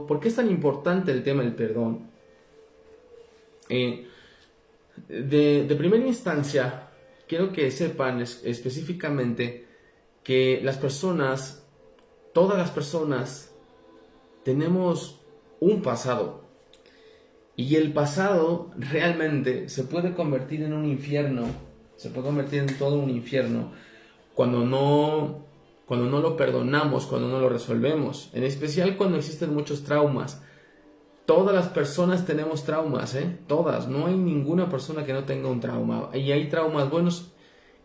¿Por qué es tan importante el tema del perdón? De primera instancia, quiero que sepan específicamente que las personas, todas las personas, tenemos un pasado. Y el pasado realmente se puede convertir en un infierno, se puede convertir en todo un infierno cuando no lo perdonamos, cuando no lo resolvemos. En especial cuando existen muchos traumas. Todas las personas tenemos traumas, todas. No hay ninguna persona que no tenga un trauma. Y hay traumas buenos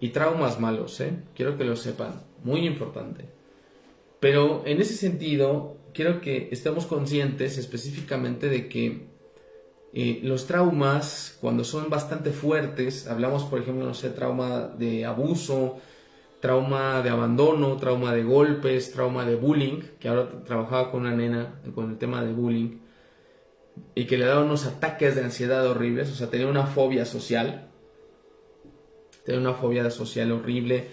y traumas malos, Quiero que lo sepan. Muy importante. Pero en ese sentido, quiero que estemos conscientes específicamente de que los traumas, cuando son bastante fuertes, hablamos por ejemplo, no sé, trauma de abuso, trauma de abandono, trauma de golpes, trauma de bullying, que ahora trabajaba con una nena con el tema de bullying, y que le daba unos ataques de ansiedad horribles, o sea, tenía una fobia social, horrible,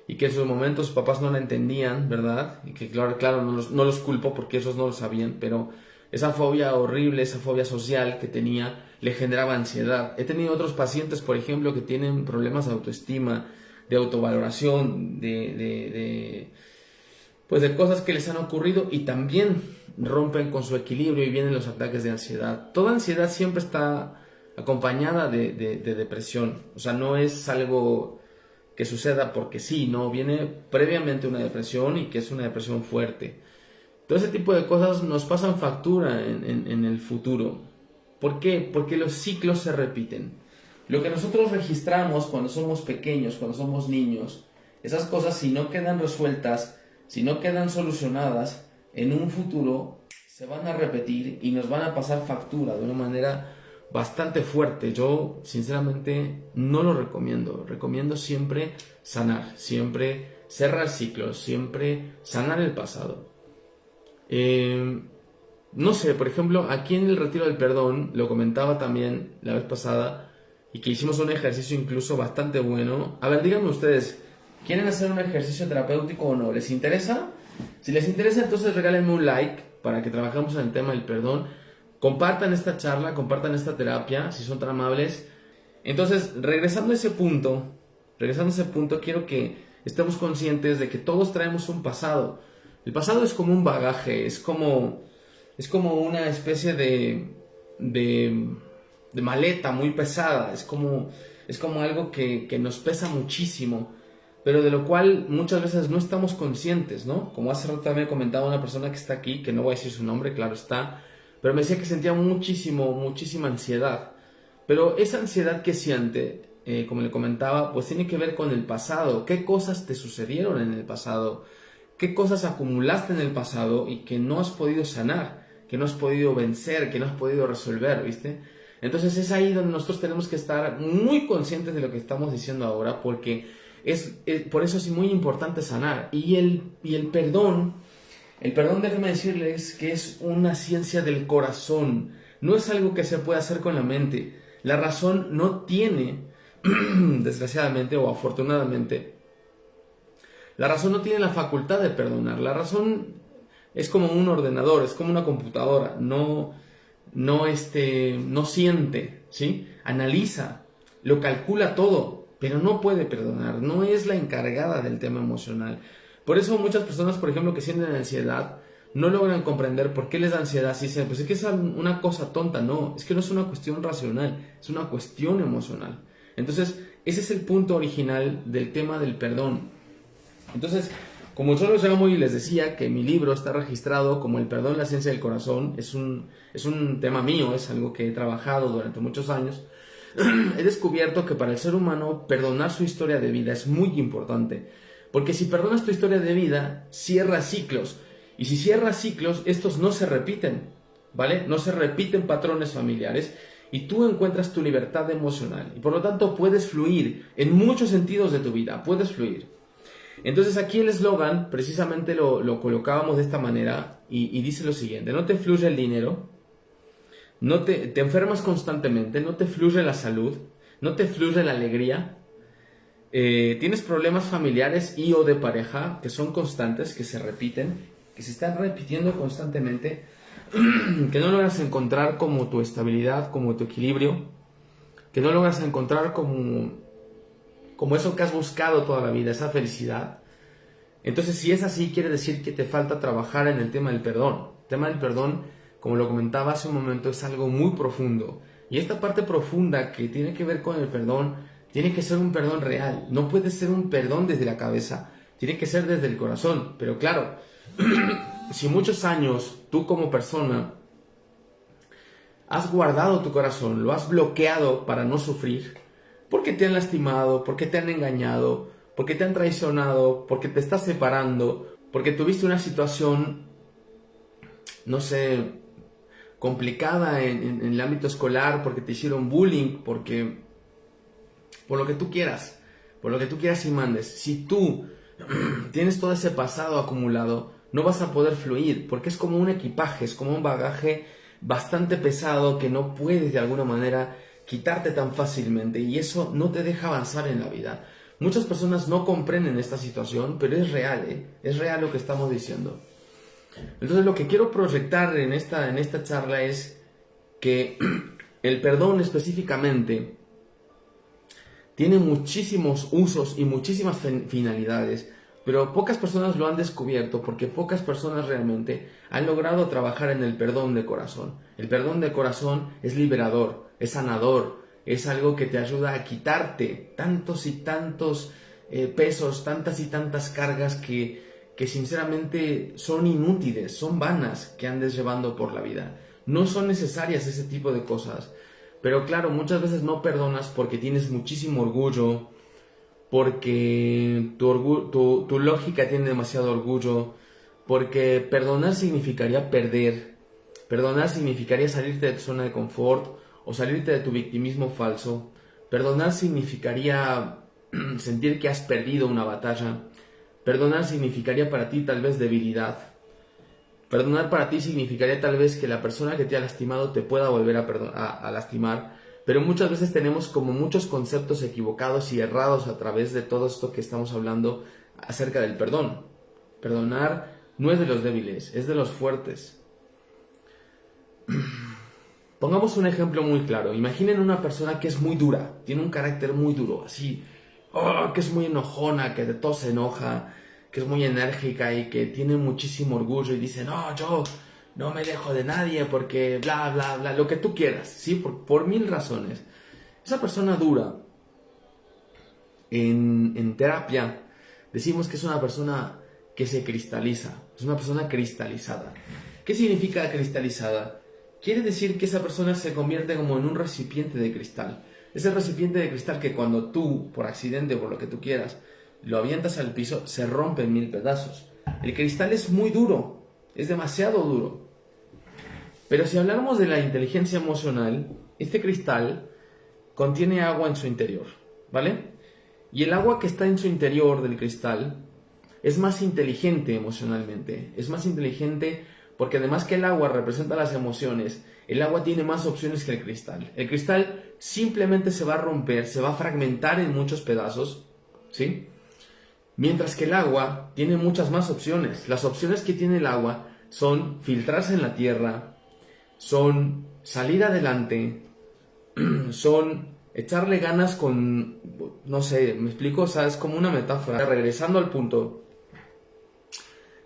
y que en sus momentos sus papás no la entendían, ¿verdad? Y que claro, no los culpo porque esos no lo sabían, pero esa fobia horrible, esa fobia social que tenía, le generaba ansiedad. He tenido otros pacientes, por ejemplo, que tienen problemas de autoestima, de autovaloración, pues de cosas que les han ocurrido y también rompen con su equilibrio y vienen los ataques de ansiedad. Toda ansiedad siempre está acompañada de depresión, o sea, no es algo que suceda porque sí, no, viene previamente una depresión y que es una depresión fuerte. Todo ese tipo de cosas nos pasan factura en el futuro. ¿Por qué? Porque los ciclos se repiten. Lo que nosotros registramos cuando somos pequeños, cuando somos niños, esas cosas si no quedan resueltas, si no quedan solucionadas, en un futuro se van a repetir y nos van a pasar factura de una manera bastante fuerte. Yo sinceramente no lo recomiendo. Recomiendo siempre sanar, siempre cerrar ciclos, siempre sanar el pasado. No sé, por ejemplo, aquí en el Retiro del Perdón, lo comentaba también la vez pasada, y que hicimos un ejercicio incluso bastante bueno. A ver, díganme ustedes, ¿quieren hacer un ejercicio terapéutico o no? ¿Les interesa? Si les interesa, entonces regálenme un like para que trabajemos en el tema del perdón. Compartan esta charla, compartan esta terapia, si son tan amables. Entonces, regresando a ese punto, quiero que estemos conscientes de que todos traemos un pasado. El pasado es como un bagaje, es como una especie de maleta muy pesada, es como algo que nos pesa muchísimo, pero de lo cual muchas veces no estamos conscientes, ¿no? Como hace rato también comentaba una persona que está aquí, que no voy a decir su nombre, claro está, pero me decía que sentía muchísima ansiedad. Pero esa ansiedad que siente, como le comentaba, pues tiene que ver con el pasado. ¿Qué cosas te sucedieron en el pasado? ¿Qué cosas acumulaste en el pasado y que no has podido sanar? Que no has podido vencer, que no has podido resolver, ¿viste? Entonces es ahí donde nosotros tenemos que estar muy conscientes de lo que estamos diciendo ahora, porque por eso es muy importante sanar. Y el perdón, déjeme decirles que es una ciencia del corazón, no es algo que se puede hacer con la mente. La razón no tiene, desgraciadamente o afortunadamente, la razón no tiene la facultad de perdonar. La razón es como un ordenador, es como una computadora, no siente, ¿sí? Analiza, lo calcula todo, pero no puede perdonar, no es la encargada del tema emocional. Por eso muchas personas, por ejemplo, que sienten ansiedad, no logran comprender por qué les da ansiedad. Si dicen, pues es que es una cosa tonta. No, es que no es una cuestión racional, es una cuestión emocional. Entonces, ese es el punto original del tema del perdón. Entonces, como yo los llamo y les decía que mi libro está registrado como El perdón, la ciencia del corazón, es un tema mío, es algo que he trabajado durante muchos años. He descubierto que para el ser humano perdonar su historia de vida es muy importante, porque si perdonas tu historia de vida, cierras ciclos, y si cierras ciclos, estos no se repiten, ¿vale? No se repiten patrones familiares, y tú encuentras tu libertad emocional, y por lo tanto puedes fluir en muchos sentidos de tu vida, puedes fluir. Entonces aquí el eslogan precisamente lo colocábamos de esta manera y dice lo siguiente: no te fluye el dinero, no te enfermas constantemente, no te fluye la salud, no te fluye la alegría, tienes problemas familiares y o de pareja que son constantes, que se repiten, que se están repitiendo constantemente, que no logras encontrar como tu estabilidad, como tu equilibrio, que no logras encontrar como eso que has buscado toda la vida, esa felicidad. Entonces, si es así, quiere decir que te falta trabajar en el tema del perdón. El tema del perdón, como lo comentaba hace un momento, es algo muy profundo. Y esta parte profunda que tiene que ver con el perdón, tiene que ser un perdón real. No puede ser un perdón desde la cabeza, tiene que ser desde el corazón. Pero claro, si muchos años tú como persona has guardado tu corazón, lo has bloqueado para no sufrir, porque te han lastimado, porque te han engañado, porque te han traicionado, porque te estás separando, porque tuviste una situación, no sé, complicada en el ámbito escolar, porque te hicieron bullying, por lo que tú quieras, y mandes. Si tú tienes todo ese pasado acumulado, no vas a poder fluir, porque es como un equipaje, es como un bagaje bastante pesado que no puedes de alguna manera quitarte tan fácilmente, y eso no te deja avanzar en la vida. Muchas personas no comprenden esta situación, pero es real, es real lo que estamos diciendo. Entonces lo que quiero proyectar en esta charla es que el perdón específicamente tiene muchísimos usos y muchísimas finalidades, pero pocas personas lo han descubierto porque pocas personas realmente han logrado trabajar en el perdón de corazón. El perdón de corazón es liberador, es sanador, es algo que te ayuda a quitarte tantos y tantos pesos, tantas y tantas cargas que sinceramente son inútiles, son vanas que andes llevando por la vida. No son necesarias ese tipo de cosas. Pero claro, muchas veces no perdonas porque tienes muchísimo orgullo, porque tu lógica tiene demasiado orgullo, porque perdonar significaría perder, perdonar significaría salirte de tu zona de confort o salirte de tu victimismo falso, perdonar significaría sentir que has perdido una batalla, perdonar significaría para ti tal vez debilidad. Perdonar para ti significaría tal vez que la persona que te ha lastimado te pueda volver a lastimar, pero muchas veces tenemos como muchos conceptos equivocados y errados a través de todo esto que estamos hablando acerca del perdón. Perdonar no es de los débiles, es de los fuertes. Pongamos un ejemplo muy claro. Imaginen una persona que es muy dura, tiene un carácter muy duro, así, que es muy enojona, que de todo se enoja, que es muy enérgica y que tiene muchísimo orgullo y dice, no, yo no me dejo de nadie porque bla, bla, bla, lo que tú quieras, ¿sí? Por mil razones. Esa persona dura, en terapia, decimos que es una persona que se cristaliza, es una persona cristalizada. ¿Qué significa cristalizada? Quiere decir que esa persona se convierte como en un recipiente de cristal. Ese recipiente de cristal que cuando tú, por accidente o por lo que tú quieras, lo avientas al piso, se rompe en mil pedazos. El cristal es muy duro, es demasiado duro. Pero si hablamos de la inteligencia emocional, este cristal contiene agua en su interior, ¿vale? Y el agua que está en su interior del cristal es más inteligente emocionalmente, es más inteligente porque además que el agua representa las emociones, el agua tiene más opciones que el cristal. El cristal simplemente se va a romper, se va a fragmentar en muchos pedazos, ¿sí? Mientras que el agua tiene muchas más opciones. Las opciones que tiene el agua son filtrarse en la tierra, son salir adelante, son echarle ganas con, no sé, me explico, o sea, es como una metáfora. Regresando al punto,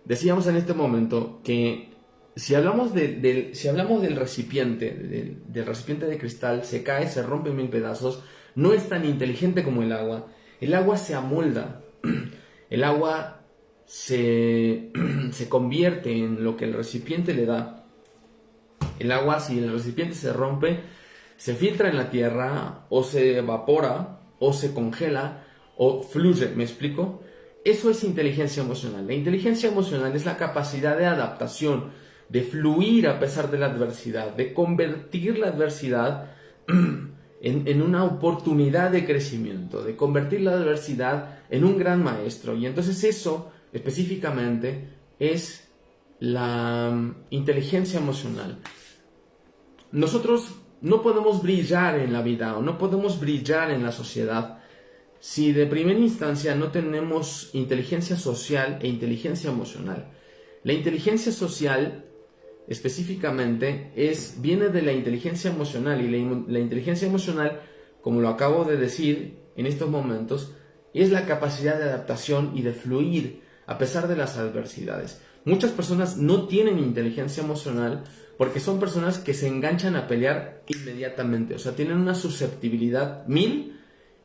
decíamos en este momento que si hablamos del recipiente, del recipiente de cristal, se cae, se rompe en mil pedazos, no es tan inteligente como el agua. El agua se amolda, el agua se convierte en lo que el recipiente le da. El agua, si el recipiente se rompe, se filtra en la tierra, o se evapora, o se congela, o fluye, ¿me explico? Eso es inteligencia emocional. La inteligencia emocional es la capacidad de adaptación, de fluir a pesar de la adversidad, de convertir la adversidad en una oportunidad de crecimiento, de convertir la adversidad en un gran maestro. Y entonces eso, específicamente, es la inteligencia emocional. Nosotros no podemos brillar en la vida o no podemos brillar en la sociedad si de primera instancia no tenemos inteligencia social e inteligencia emocional. La inteligencia social específicamente viene de la inteligencia emocional, y la inteligencia emocional, como lo acabo de decir en estos momentos, es la capacidad de adaptación y de fluir a pesar de las adversidades. Muchas personas no tienen inteligencia emocional porque son personas que se enganchan a pelear inmediatamente, o sea, tienen una susceptibilidad 1000,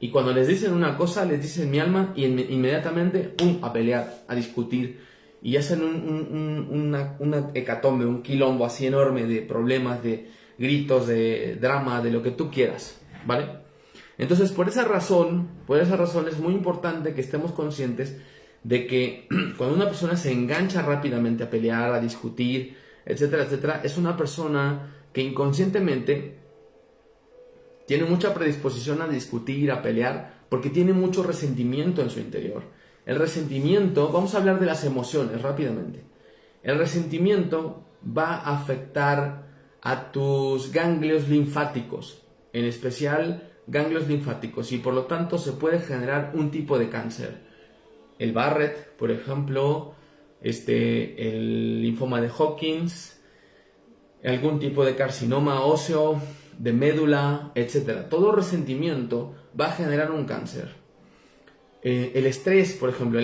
y cuando les dicen una cosa, les dicen mi alma y inmediatamente a pelear, a discutir, y hacen una hecatombe, un quilombo así enorme de problemas, de gritos, de drama, de lo que tú quieras, ¿vale? Entonces, por esa razón es muy importante que estemos conscientes de que cuando una persona se engancha rápidamente a pelear, a discutir, etcétera, etcétera, es una persona que inconscientemente tiene mucha predisposición a discutir, a pelear, porque tiene mucho resentimiento en su interior. El resentimiento, vamos a hablar de las emociones rápidamente. El resentimiento va a afectar a tus ganglios linfáticos, en especial ganglios linfáticos, y por lo tanto se puede generar un tipo de cáncer. El Barrett, por ejemplo, el linfoma de Hodgkins, algún tipo de carcinoma óseo, de médula, etc. Todo resentimiento va a generar un cáncer. El estrés, por ejemplo,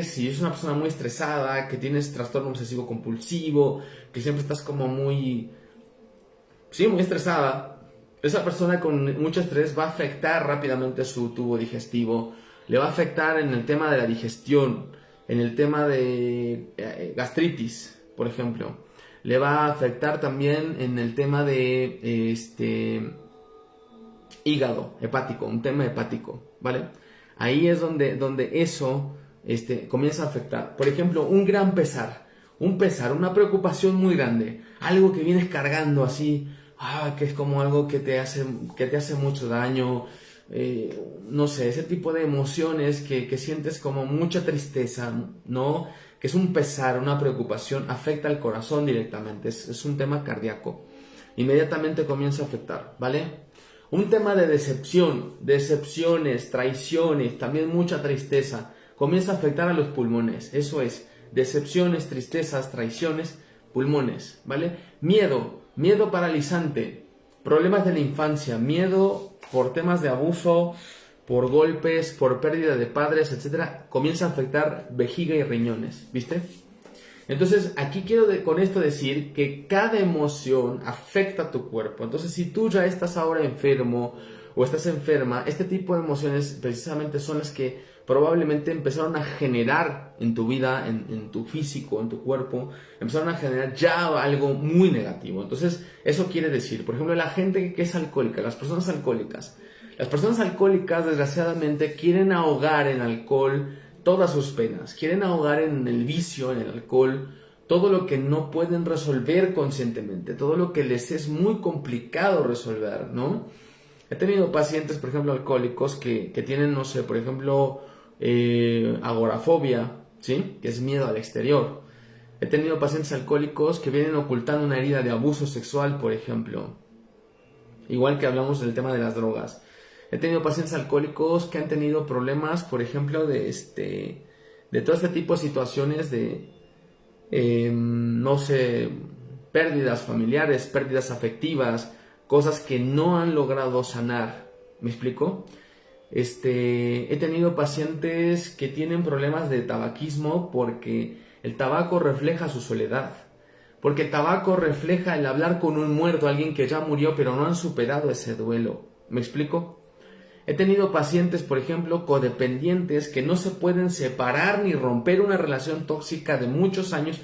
si es una persona muy estresada, que tienes trastorno obsesivo compulsivo, que siempre estás como muy estresada, esa persona con mucho estrés va a afectar rápidamente su tubo digestivo, le va a afectar en el tema de la digestión, en el tema de gastritis, por ejemplo. Le va a afectar también en el tema de hígado hepático, un tema hepático, ¿vale? Ahí es donde eso comienza a afectar. Por ejemplo, un gran pesar, una preocupación muy grande, algo que vienes cargando así, que es como algo que te hace mucho daño, no sé, ese tipo de emociones que sientes como mucha tristeza, ¿no? Que es un pesar, una preocupación, afecta al corazón directamente, es un tema cardíaco. Inmediatamente comienza a afectar, ¿vale? Un tema de decepciones, traiciones, también mucha tristeza, comienza a afectar a los pulmones. Eso es, decepciones, tristezas, traiciones, pulmones, ¿vale? Miedo paralizante, problemas de la infancia, miedo por temas de abuso, por golpes, por pérdida de padres, etc., comienza a afectar vejiga y riñones, ¿viste? Entonces, aquí quiero con esto decir que cada emoción afecta a tu cuerpo. Entonces, si tú ya estás ahora enfermo o estás enferma, este tipo de emociones precisamente son las que probablemente empezaron a generar en tu vida, en tu físico, en tu cuerpo, empezaron a generar ya algo muy negativo. Entonces, eso quiere decir, por ejemplo, la gente que es alcohólica, las personas alcohólicas, desgraciadamente, quieren ahogar en alcohol todas sus penas, quieren ahogar en el vicio, en el alcohol, todo lo que no pueden resolver conscientemente, todo lo que les es muy complicado resolver, ¿no? He tenido pacientes, por ejemplo, alcohólicos que tienen, no sé, por ejemplo, agorafobia, ¿sí? Que es miedo al exterior. He tenido pacientes alcohólicos que vienen ocultando una herida de abuso sexual, por ejemplo. Igual que hablamos del tema de las drogas. He tenido pacientes alcohólicos que han tenido problemas, por ejemplo, de todo este tipo de situaciones de, no sé, pérdidas familiares, pérdidas afectivas, cosas que no han logrado sanar. ¿Me explico? He tenido pacientes que tienen problemas de tabaquismo porque el tabaco refleja su soledad. Porque el tabaco refleja el hablar con un muerto, alguien que ya murió, pero no han superado ese duelo. ¿Me explico? He tenido pacientes, por ejemplo, codependientes que no se pueden separar ni romper una relación tóxica de muchos años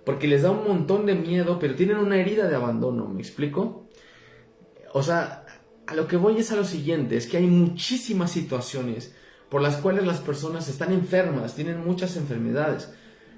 porque les da un montón de miedo, pero tienen una herida de abandono. ¿Me explico? O sea, a lo que voy es a lo siguiente, es que hay muchísimas situaciones por las cuales las personas están enfermas, tienen muchas enfermedades,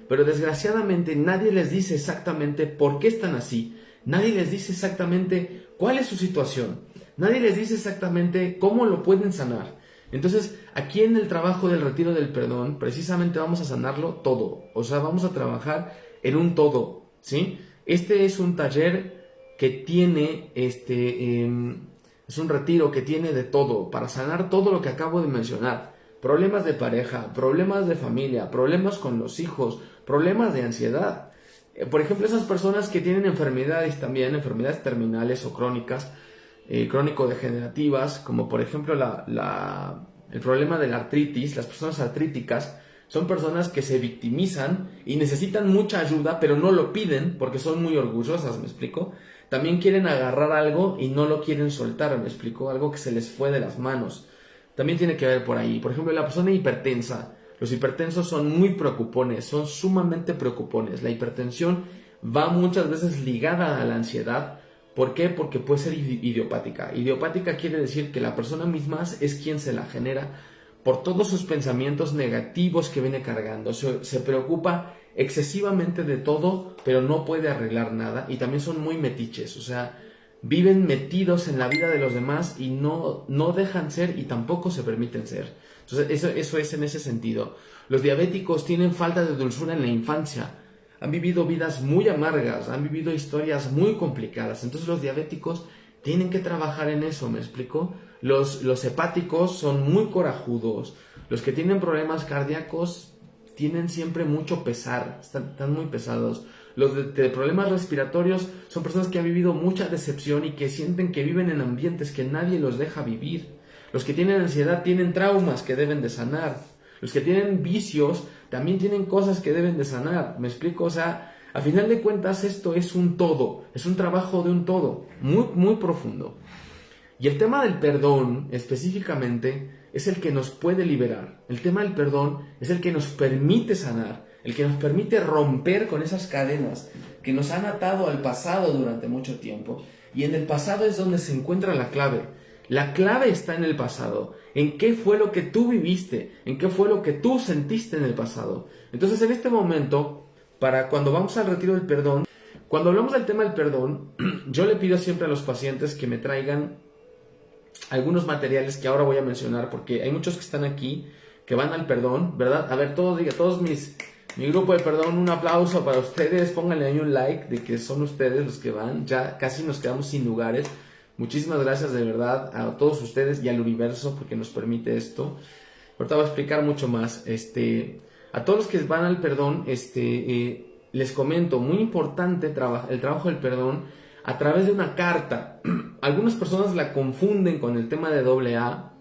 pero desgraciadamente nadie les dice exactamente por qué están así, nadie les dice exactamente cuál es su situación. Nadie les dice exactamente cómo lo pueden sanar. Entonces, aquí en el trabajo del retiro del perdón, precisamente vamos a sanarlo todo. O sea, vamos a trabajar en un todo, ¿sí? Este es un taller que tiene, es un retiro que tiene de todo, para sanar todo lo que acabo de mencionar. Problemas de pareja, problemas de familia, problemas con los hijos, problemas de ansiedad. Por ejemplo, esas personas que tienen enfermedades también, enfermedades terminales o crónicas, crónico-degenerativas, como por ejemplo el problema de la artritis. Las personas artríticas son personas que se victimizan y necesitan mucha ayuda, pero no lo piden porque son muy orgullosas, ¿me explico? También quieren agarrar algo y no lo quieren soltar, ¿me explico? Algo que se les fue de las manos. También tiene que ver por ahí. Por ejemplo, la persona hipertensa. Los hipertensos son muy preocupones, son sumamente preocupones. La hipertensión va muchas veces ligada a la ansiedad. ¿Por qué? Porque puede ser idiopática. Idiopática quiere decir que la persona misma es quien se la genera por todos sus pensamientos negativos que viene cargando. Se preocupa excesivamente de todo, pero no puede arreglar nada. Y también son muy metiches, o sea, viven metidos en la vida de los demás y no dejan ser y tampoco se permiten ser. Entonces, eso es en ese sentido. Los diabéticos tienen falta de dulzura en la infancia. Han vivido vidas muy amargas, han vivido historias muy complicadas. Entonces los diabéticos tienen que trabajar en eso, ¿me explico? Los hepáticos son muy corajudos. Los que tienen problemas cardíacos tienen siempre mucho pesar, están muy pesados. Los de problemas respiratorios son personas que han vivido mucha decepción y que sienten que viven en ambientes que nadie los deja vivir. Los que tienen ansiedad tienen traumas que deben de sanar. Los que tienen vicios también tienen cosas que deben de sanar. ¿Me explico? O sea, a final de cuentas esto es un todo, es un trabajo de un todo, muy, muy profundo. Y el tema del perdón, específicamente, es el que nos puede liberar. El tema del perdón es el que nos permite sanar, el que nos permite romper con esas cadenas que nos han atado al pasado durante mucho tiempo. Y en el pasado es donde se encuentra la clave. La clave está en el pasado, en qué fue lo que tú viviste, en qué fue lo que tú sentiste en el pasado. Entonces, en este momento, para cuando vamos al retiro del perdón, cuando hablamos del tema del perdón, yo le pido siempre a los pacientes que me traigan algunos materiales que ahora voy a mencionar, porque hay muchos que están aquí, que van al perdón, ¿verdad? A ver, mi grupo de perdón, un aplauso para ustedes, pónganle ahí un like de que son ustedes los que van, ya casi nos quedamos sin lugares. Muchísimas gracias de verdad a todos ustedes y al universo porque nos permite esto. Ahorita voy a explicar mucho más. A todos los que van al perdón, les comento, muy importante el trabajo del perdón a través de una carta. Algunas personas la confunden con el tema de AA.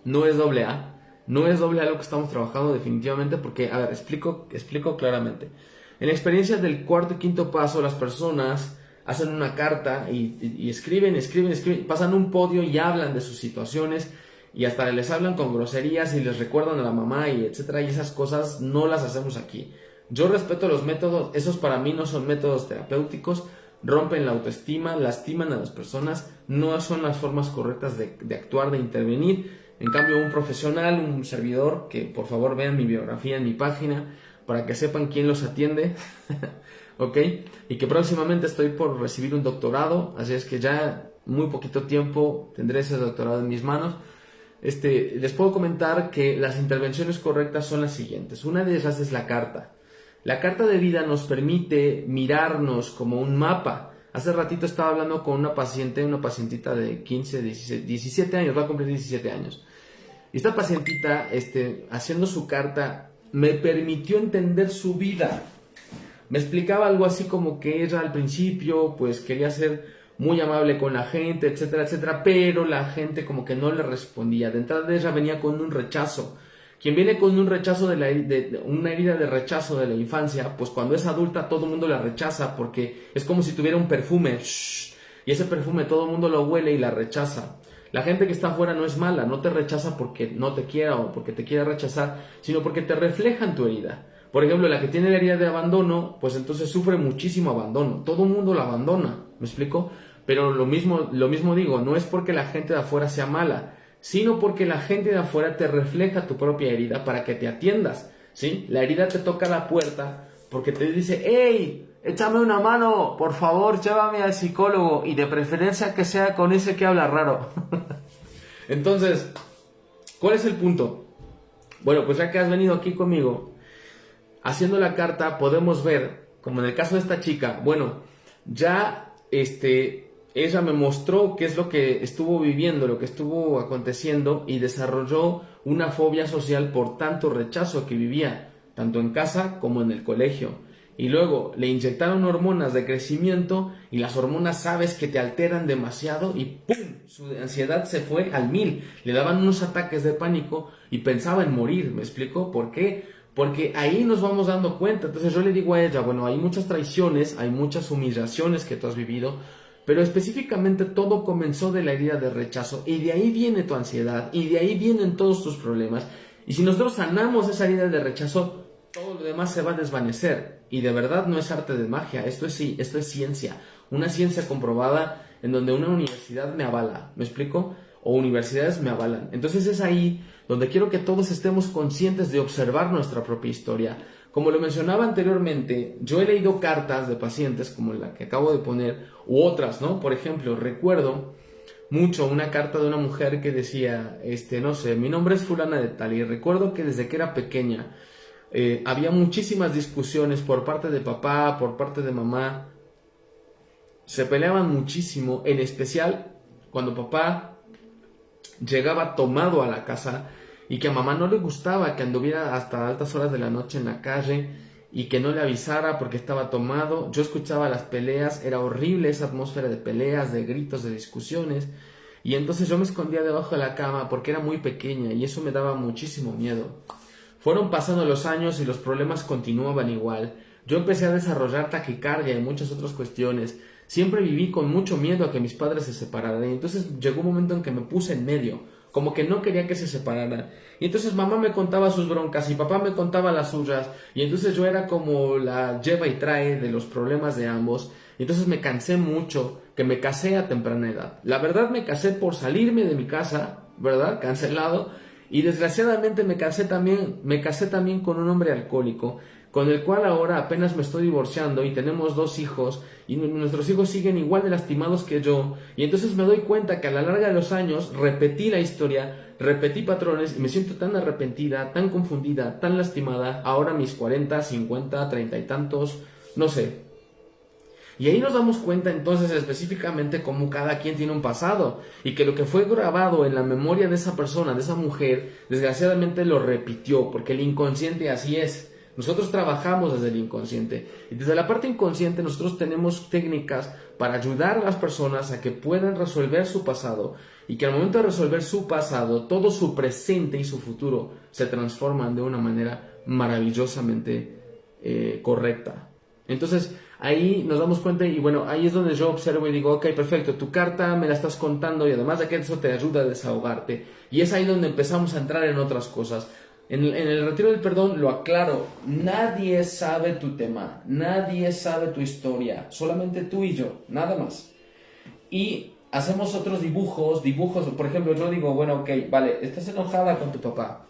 No es AA. No es AA lo que estamos trabajando definitivamente porque, a ver, explico claramente. En la experiencia del cuarto y quinto paso, las personas hacen una carta y escriben, pasan un podio y hablan de sus situaciones y hasta les hablan con groserías y les recuerdan a la mamá y etcétera, y esas cosas no las hacemos aquí. Yo respeto los métodos, esos para mí no son métodos terapéuticos, rompen la autoestima, lastiman a las personas, no son las formas correctas de actuar, de intervenir. En cambio, un profesional, un servidor, que por favor vean mi biografía en mi página para que sepan quién los atiende. ¿Ok? Y que próximamente estoy por recibir un doctorado, así es que ya muy poquito tiempo tendré ese doctorado en mis manos. Les puedo comentar que las intervenciones correctas son las siguientes. Una de ellas es la carta. La carta de vida nos permite mirarnos como un mapa. Hace ratito estaba hablando con una pacientita de 15, 17 años, va a cumplir 17 años. Y esta pacientita, haciendo su carta, me permitió entender su vida. Me explicaba algo así como que ella al principio pues quería ser muy amable con la gente, etcétera, etcétera, pero la gente como que no le respondía. De entrada ella venía con un rechazo. Quien viene con un rechazo de una herida de rechazo de la infancia, pues cuando es adulta todo el mundo la rechaza porque es como si tuviera un perfume, y ese perfume todo el mundo lo huele y la rechaza. La gente que está afuera no es mala, no te rechaza porque no te quiera o porque te quiera rechazar, sino porque te reflejan tu herida. Por ejemplo, la que tiene la herida de abandono, pues entonces sufre muchísimo abandono. Todo el mundo la abandona, ¿me explico? Pero lo mismo digo, no es porque la gente de afuera sea mala, sino porque la gente de afuera te refleja tu propia herida para que te atiendas, ¿sí? La herida te toca la puerta porque te dice, ¡hey! Échame una mano, por favor, llévame al psicólogo y de preferencia que sea con ese que habla raro. Entonces, ¿cuál es el punto? Bueno, pues ya que has venido aquí conmigo, haciendo la carta podemos ver, como en el caso de esta chica, bueno, ya ella me mostró qué es lo que estuvo viviendo, lo que estuvo aconteciendo y desarrolló una fobia social por tanto rechazo que vivía, tanto en casa como en el colegio. y luego le inyectaron hormonas de crecimiento y las hormonas sabes que te alteran demasiado y ¡pum! Su ansiedad se fue al 1000. Le daban unos ataques de pánico y pensaba en morir, ¿me explico? ¿Por qué? Porque ahí nos vamos dando cuenta. Entonces yo le digo a ella, bueno, hay muchas traiciones, hay muchas humillaciones que tú has vivido, pero específicamente todo comenzó de la herida de rechazo y de ahí viene tu ansiedad y de ahí vienen todos tus problemas. Y si nosotros sanamos esa herida de rechazo, todo lo demás se va a desvanecer. Y de verdad no es arte de magia, esto es ciencia. Una ciencia comprobada en donde una universidad me avala, ¿me explico? O universidades me avalan. Entonces es ahí donde quiero que todos estemos conscientes de observar nuestra propia historia. Como lo mencionaba anteriormente, yo he leído cartas de pacientes como la que acabo de poner, u otras, ¿no? Por ejemplo, recuerdo mucho una carta de una mujer que decía, no sé, mi nombre es fulana de tal, y recuerdo que desde que era pequeña había muchísimas discusiones por parte de papá, por parte de mamá, se peleaban muchísimo, en especial cuando papá llegaba tomado a la casa y que a mamá no le gustaba que anduviera hasta altas horas de la noche en la calle y que no le avisara porque estaba tomado. Yo escuchaba las peleas, era horrible esa atmósfera de peleas, de gritos, de discusiones, y entonces yo me escondía debajo de la cama porque era muy pequeña y eso me daba muchísimo miedo. Fueron pasando los años y los problemas continuaban igual. Yo empecé a desarrollar taquicardia y muchas otras cuestiones. Siempre viví con mucho miedo a que mis padres se separaran, y entonces llegó un momento en que me puse en medio, como que no quería que se separaran. Y entonces mamá me contaba sus broncas y papá me contaba las suyas, y entonces yo era como la lleva y trae de los problemas de ambos. Y entonces me cansé mucho, que me casé a temprana edad. La verdad me casé por salirme de mi casa, ¿verdad? Cancelado. Y desgraciadamente me casé también con un hombre alcohólico, con el cual ahora apenas me estoy divorciando y tenemos 2 hijos y nuestros hijos siguen igual de lastimados que yo, y entonces me doy cuenta que a la larga de los años repetí la historia, repetí patrones y me siento tan arrepentida, tan confundida, tan lastimada, ahora mis 40, 50, 30 y tantos, no sé. Y ahí nos damos cuenta entonces específicamente cómo cada quien tiene un pasado y que lo que fue grabado en la memoria de esa persona, de esa mujer, desgraciadamente lo repitió, porque el inconsciente así es. Nosotros trabajamos desde el inconsciente y desde la parte inconsciente nosotros tenemos técnicas para ayudar a las personas a que puedan resolver su pasado y que al momento de resolver su pasado, todo su presente y su futuro se transforman de una manera maravillosamente correcta. Entonces ahí nos damos cuenta y bueno, ahí es donde yo observo y digo, ok, perfecto, tu carta me la estás contando y además de que eso te ayuda a desahogarte, y es ahí donde empezamos a entrar en otras cosas. En el retiro del perdón lo aclaro, nadie sabe tu tema, nadie sabe tu historia, solamente tú y yo, nada más. Y hacemos otros dibujos, por ejemplo, yo digo, bueno, ok, vale, estás enojada con tu papá,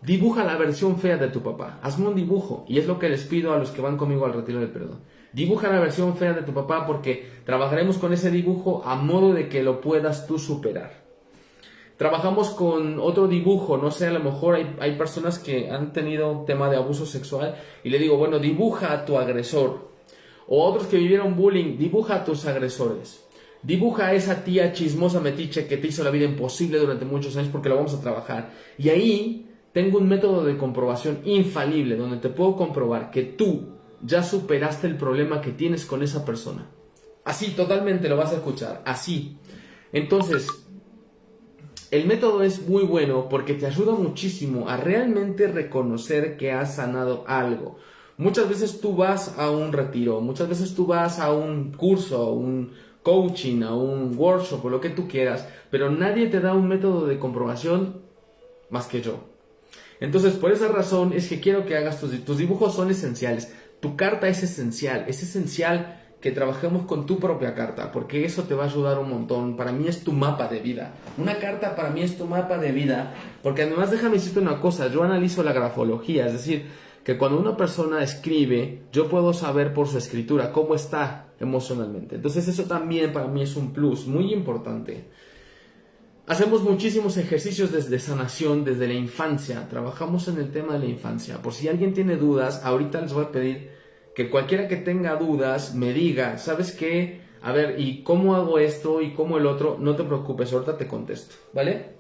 dibuja la versión fea de tu papá, hazme un dibujo, y es lo que les pido a los que van conmigo al retiro del perdón. Dibuja la versión fea de tu papá porque trabajaremos con ese dibujo a modo de que lo puedas tú superar. Trabajamos con otro dibujo, no sé, a lo mejor hay personas que han tenido tema de abuso sexual y le digo, bueno, dibuja a tu agresor. O otros que vivieron bullying, dibuja a tus agresores. Dibuja a esa tía chismosa metiche que te hizo la vida imposible durante muchos años porque lo vamos a trabajar. Y ahí tengo un método de comprobación infalible donde te puedo comprobar que tú ya superaste el problema que tienes con esa persona. Así, totalmente lo vas a escuchar, así. Entonces, el método es muy bueno porque te ayuda muchísimo a realmente reconocer que has sanado algo. Muchas veces tú vas a un retiro, muchas veces tú vas a un curso, a un coaching, a un workshop o lo que tú quieras, pero nadie te da un método de comprobación más que yo. Entonces, por esa razón es que quiero que hagas tus dibujos son esenciales. Tu carta es esencial que trabajemos con tu propia carta, porque eso te va a ayudar un montón. Para mí es tu mapa de vida. Una carta para mí es tu mapa de vida, porque además déjame decirte una cosa, yo analizo la grafología, es decir, que cuando una persona escribe, yo puedo saber por su escritura cómo está emocionalmente. Entonces eso también para mí es un plus muy importante. Hacemos muchísimos ejercicios desde sanación, desde la infancia. Trabajamos en el tema de la infancia. Por si alguien tiene dudas, ahorita les voy a pedir que cualquiera que tenga dudas me diga, ¿sabes qué? A ver, ¿y cómo hago esto y cómo el otro? No te preocupes, ahorita te contesto, ¿vale?